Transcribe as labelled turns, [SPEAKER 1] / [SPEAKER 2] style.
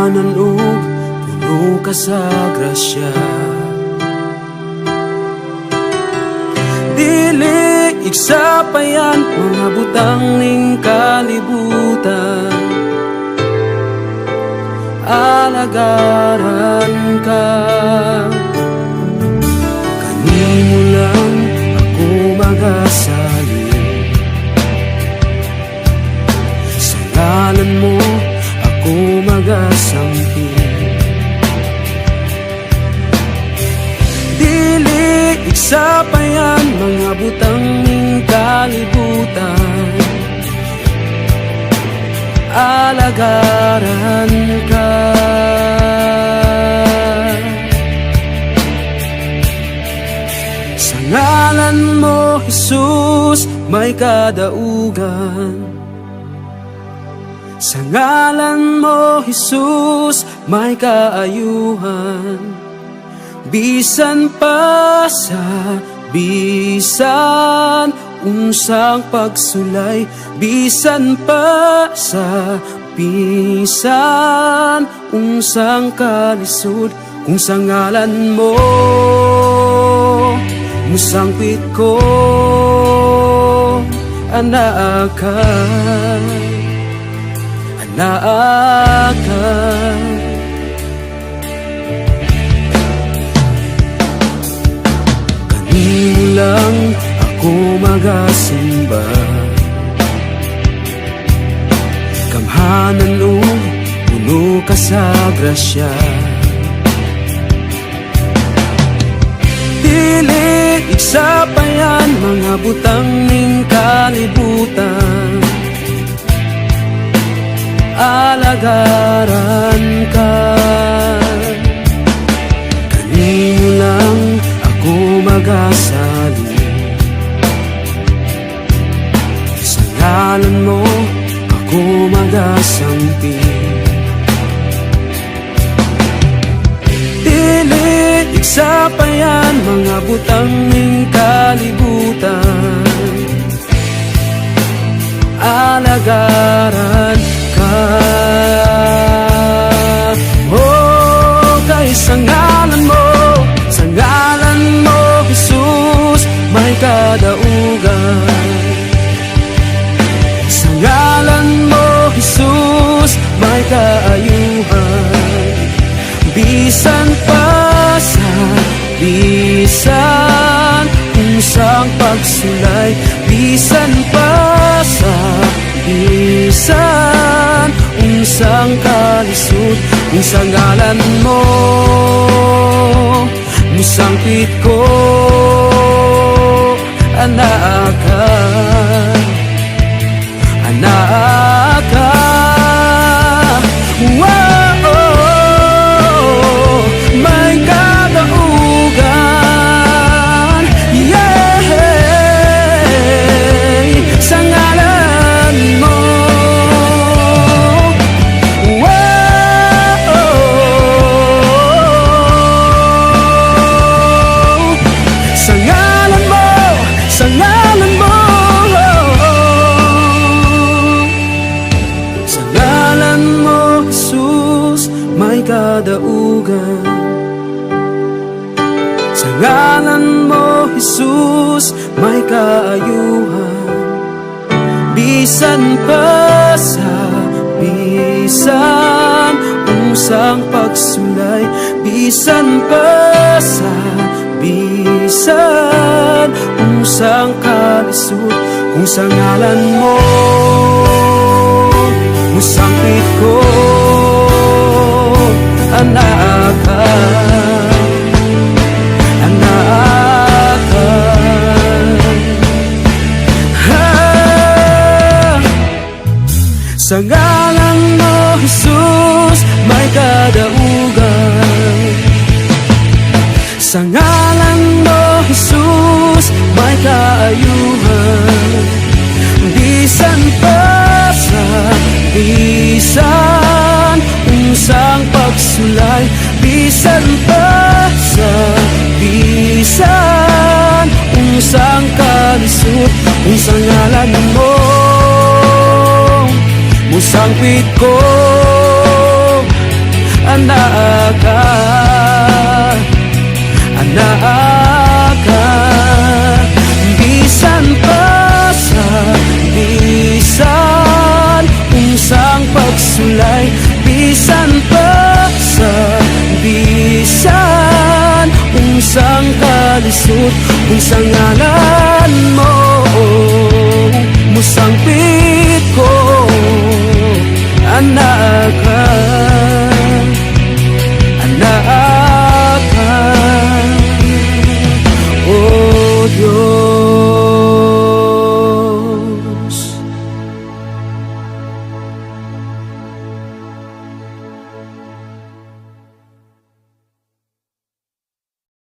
[SPEAKER 1] Kamhanan ug puno ka sa grasya. Dili igsapayan mga butang ning kalibutan, alagaran ka. Kanimo lang ako magasalin, sa ngalan mo ako magasampi. Dili igsapayan mga butang ning kalibutan, alagaran ka. Sa ngalan mo, Jesus, may kadaugan. Sa ngalan mo, Jesus, may kaayuhan. Bisan pa sa bisan unsang pagsulay, bisan pa sa bisan unsang kalisod, kung sa ngalan mo musangpit ko, anaa ka, anaa ka. Kanimo lang ako magasimba, kamhanan o puno ka sa grasya. Dili igsapayan mga butang ning kalibutan, alagaran ka. Kanimo lang ako magasalin, sa ngalan mo ako magasampi. Dili igsapayan mga butang ning kalibutan, alagaran ka. Oh, kay sa ngalan mo, sa ngalan mo, Jesus, may kadaugan. Sa ngalan mo, Jesus, may kaayuhan. Bisan pa sa bisan unsang pagsulay, bisan pa sa bisan unsang kalisod, kung sa ngalan mo musangpit ko, anaa ka, anaa ka. May kadaugan, yeah, sa ngalan mo. Sa ngalan mo, sa ngalan mo, sa ngalan mo, Jesus, may kadaugan. Sa ngalan mo, Jesus, may kaayuhan. Bisan pa sa bisan unsang pagsulay, bisan pa sa bisan unsang kalisod, kung sa ngalan mo musangpit ko, anaa ka, anaa ka. Sa ngalan mo, Jesus, may kadaugan. Sa ngalan mo, Jesus, may kaayuhan. Bisan pa sa bisan unsang pagsulay, bisan pa sa bisan unsang kalisod, kung sa ngalan mo musangpit ko, anak ka, anak ka. Bisan pa sa bisan unsang pagsulay, bisan pa sa bisan unsang kalisod, unsang ngalan mo musangpit ko, anak ka.